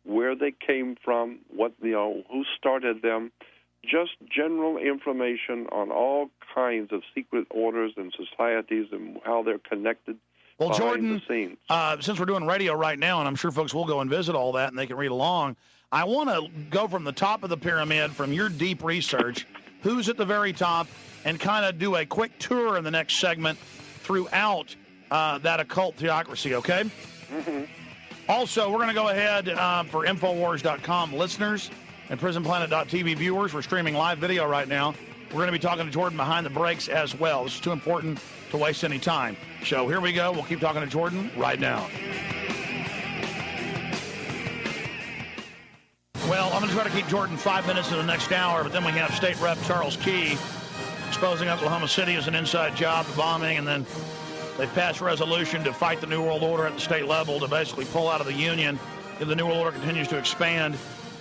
where they came from, who started them, just general information on all kinds of secret orders and societies and how they're connected. Well, Jordan, the scenes. Since we're doing radio right now, and I'm sure folks will go and visit all that and they can read along, I want to go from the top of the pyramid, from your deep research, who's at the very top, and kind of do a quick tour in the next segment throughout that occult theocracy, okay? Mm-hmm. Also, we're going to go ahead for Infowars.com listeners and PrisonPlanet.tv viewers. We're streaming live video right now. We're going to be talking to Jordan behind the breaks as well. This is too important to waste any time. So here we go. We'll keep talking to Jordan right now. Well, I'm going to try to keep Jordan 5 minutes in the next hour, but then we have State Rep Charles Key exposing Oklahoma City as an inside job, the bombing, and then they passed a resolution to fight the New World Order at the state level to basically pull out of the Union if the New World Order continues to expand.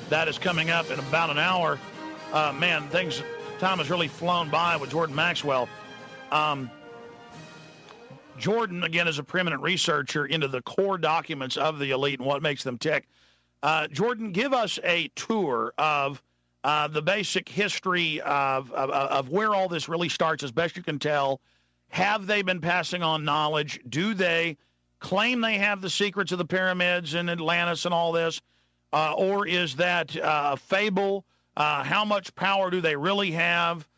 That is coming up in about an hour. Time has really flown by with Jordan Maxwell. Jordan, again, is a preeminent researcher into the core documents of the elite and what makes them tick. Jordan, give us a tour of the basic history of where all this really starts, as best you can tell. Have they been passing on knowledge? Do they claim they have the secrets of the pyramids and Atlantis and all this? Or is that a fable? How much power do they really have?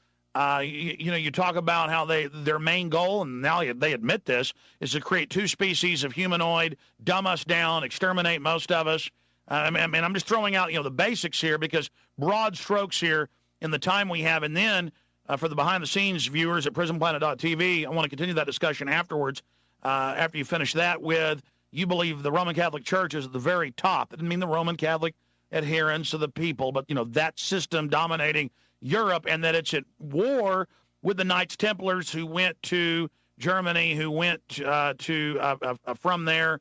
You talk about how their main goal, and now they admit this, is to create two species of humanoid, dumb us down, exterminate most of us. I'm just throwing out the basics here, because broad strokes here in the time we have. And then for the behind-the-scenes viewers at PrisonPlanet.tv, I want to continue that discussion afterwards. After you finish that with, you believe the Roman Catholic Church is at the very top. That doesn't mean the Roman Catholic adherents of the people, but that system dominating Europe, and that it's at war with the Knights Templars who went to Germany, who went from there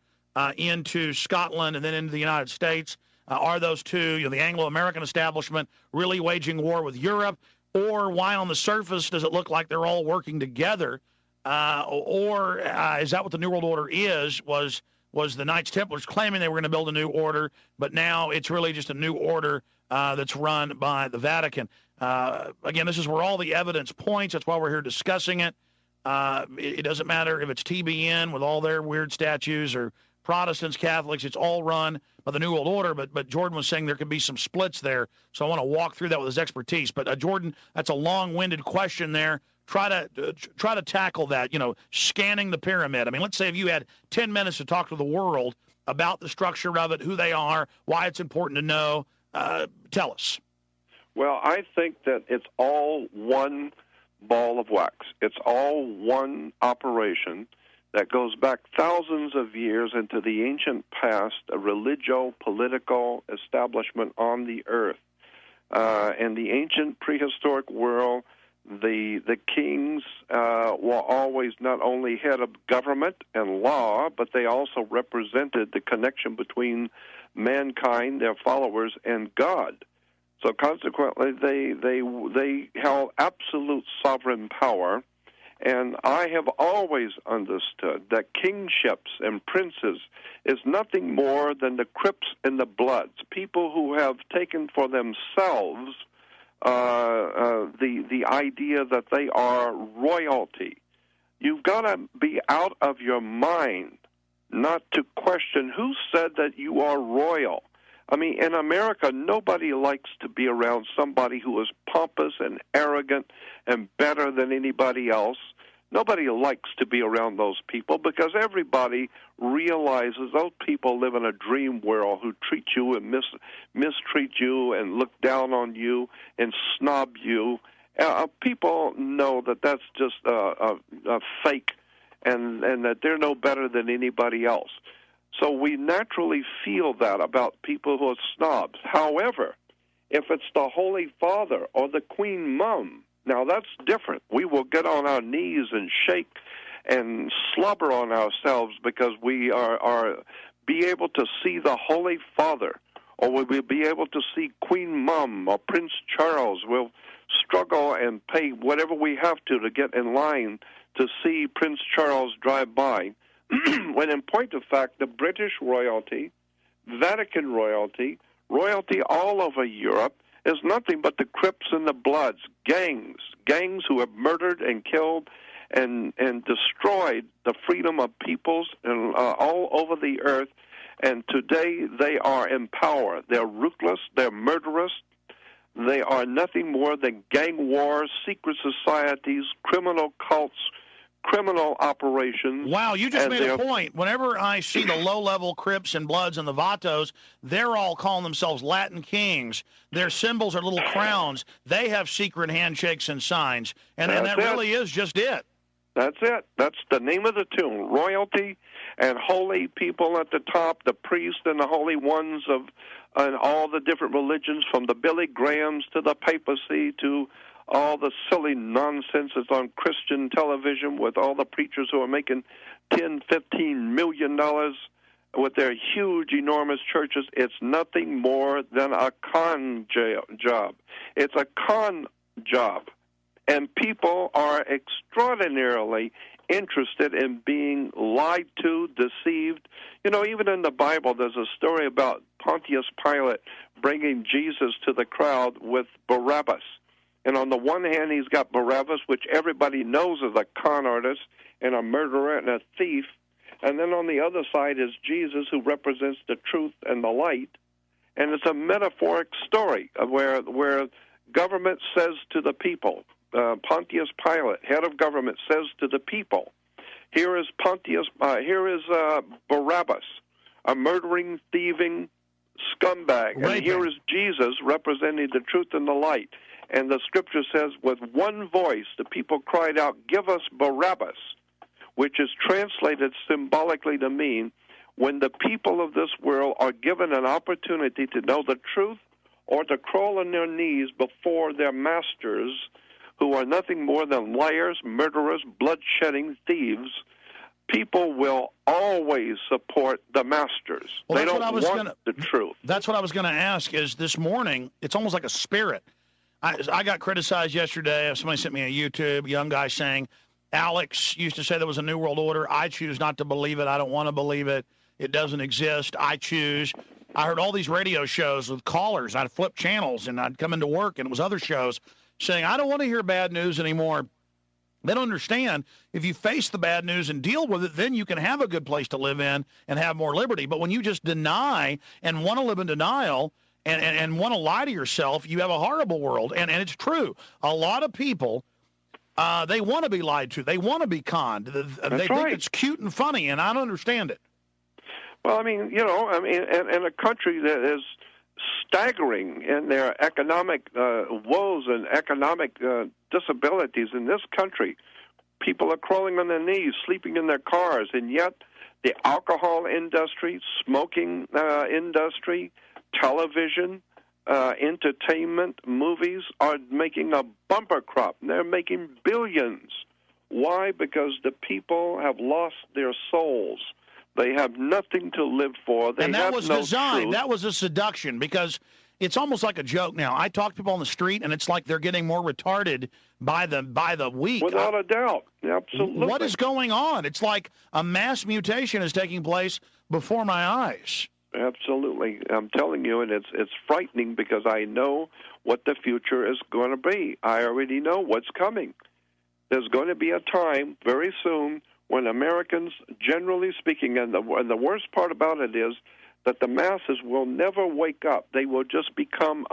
into Scotland and then into the United States. Are those two, the Anglo-American establishment, really waging war with Europe? Or why on the surface does it look like they're all working together? Or is that what the New World Order was the Knights Templars claiming they were going to build a new order, but now it's really just a new order that's run by the Vatican? Again, this is where all the evidence points. That's why we're here discussing it. It doesn't matter if it's TBN with all their weird statues or Protestants, Catholics. It's all run by the New World Order. But Jordan was saying there could be some splits there. So I want to walk through that with his expertise. But Jordan, that's a long-winded question there. Try to tackle that, scanning the pyramid. I mean, let's say if you had 10 minutes to talk to the world about the structure of it, who they are, why it's important to know. Tell us. Well, I think that it's all one ball of wax. It's all one operation that goes back thousands of years into the ancient past, a religio-political establishment on the earth. In the ancient prehistoric world, the kings were always not only head of government and law, but they also represented the connection between mankind, their followers, and God. So consequently, they held absolute sovereign power. And I have always understood that kingships and princes is nothing more than the Crips and the Bloods, people who have taken for themselves the idea that they are royalty. You've got to be out of your mind not to question who said that you are royal. I mean, in America, nobody likes to be around somebody who is pompous and arrogant and better than anybody else. Nobody likes to be around those people because everybody realizes those people live in a dream world who treat you and mistreat you and look down on you and snob you. People know that that's just a fake and that they're no better than anybody else. So we naturally feel that about people who are snobs. However, if it's the Holy Father or the Queen Mum, now that's different. We will get on our knees and shake and slobber on ourselves because we are be able to see the Holy Father, or we'll be able to see Queen Mum or Prince Charles. We'll struggle and pay whatever we have to get in line to see Prince Charles drive by. When in point of fact, the British royalty, Vatican royalty, royalty all over Europe, is nothing but the Crips and the Bloods, gangs who have murdered and killed and destroyed the freedom of peoples all over the earth. And today they are in power. They're ruthless. They're murderous. They are nothing more than gang wars, secret societies, criminal cults, criminal operations. Wow, you just made a point. Whenever I see the low-level Crips and Bloods and the Vatos, they're all calling themselves Latin kings. Their symbols are little crowns. They have secret handshakes and signs. And that really is just it. That's it. That's the name of the tune. Royalty and holy people at the top, the priests and the holy ones of and all the different religions, from the Billy Grahams to the papacy to all the silly nonsense that's on Christian television with all the preachers who are making $10, $15 million with their huge, enormous churches. It's nothing more than a con job. It's a con job. And people are extraordinarily interested in being lied to, deceived. You know, even in the Bible, there's a story about Pontius Pilate bringing Jesus to the crowd with Barabbas. And on the one hand, he's got Barabbas, which everybody knows is a con artist and a murderer and a thief. And then on the other side is Jesus, who represents the truth and the light. And it's a metaphoric story of where government says to the people, Pontius Pilate, head of government, says to the people, here is Barabbas, a murdering, thieving scumbag, and here is Jesus representing the truth and the light. And the scripture says, with one voice, the people cried out, give us Barabbas, which is translated symbolically to mean when the people of this world are given an opportunity to know the truth or to crawl on their knees before their masters, who are nothing more than liars, murderers, blood-shedding thieves, people will always support the masters. Well, they don't want the truth. That's what I was going to ask, is this morning, it's almost like a spirit. I got criticized yesterday. Somebody sent me a YouTube, young guy saying, Alex used to say there was a New World Order. I choose not to believe it. I don't want to believe it. It doesn't exist. I choose. I heard all these radio shows with callers. I'd flip channels, and I'd come into work, and it was other shows saying, I don't want to hear bad news anymore. They don't understand. If you face the bad news and deal with it, then you can have a good place to live in and have more liberty. But when you just deny and want to live in denial and want to lie to yourself, you have a horrible world. And it's true. A lot of people, they want to be lied to. They want to be conned. They think it's cute and funny, and I don't understand it. Well, in a country that is staggering in their economic woes and economic disabilities in this country, people are crawling on their knees, sleeping in their cars, and yet the alcohol industry, smoking industry, television, entertainment, movies are making a bumper crop. They're making billions. Why? Because the people have lost their souls. They have nothing to live for. They and that have was no designed. truth. That was a seduction, because it's almost like a joke now. I talk to people on the street, and it's like they're getting more retarded by the week. Without a doubt. Absolutely. What is going on? It's like a mass mutation is taking place before my eyes. Absolutely. I'm telling you, and it's frightening, because I know what the future is going to be. I already know what's coming. There's going to be a time very soon when Americans, generally speaking, and the worst part about it is that the masses will never wake up. They will just become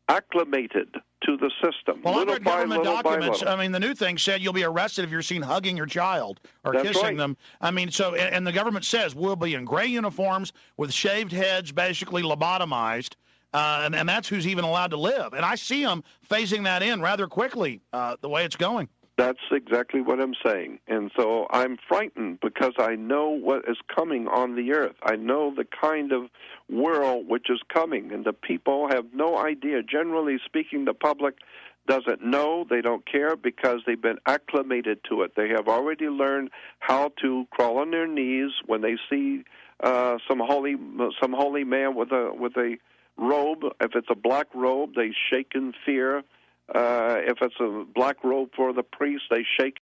acclimated to the system. Well, little I've read by government little documents. by little. I mean, the new thing said you'll be arrested if you're seen hugging your child or That's kissing right. them. I mean, so, and the government says we'll be in gray uniforms with shaved heads, basically lobotomized, and that's who's even allowed to live. And I see them phasing that in rather quickly, the way it's going. That's exactly what I'm saying. And so I'm frightened, because I know what is coming on the earth. I know the kind of world which is coming, and the people have no idea. Generally speaking, the public doesn't know. They don't care, because they've been acclimated to it. They have already learned how to crawl on their knees when they see some holy man with a robe. If it's a black robe, they shake in fear. If it's a black robe for the priest, they shake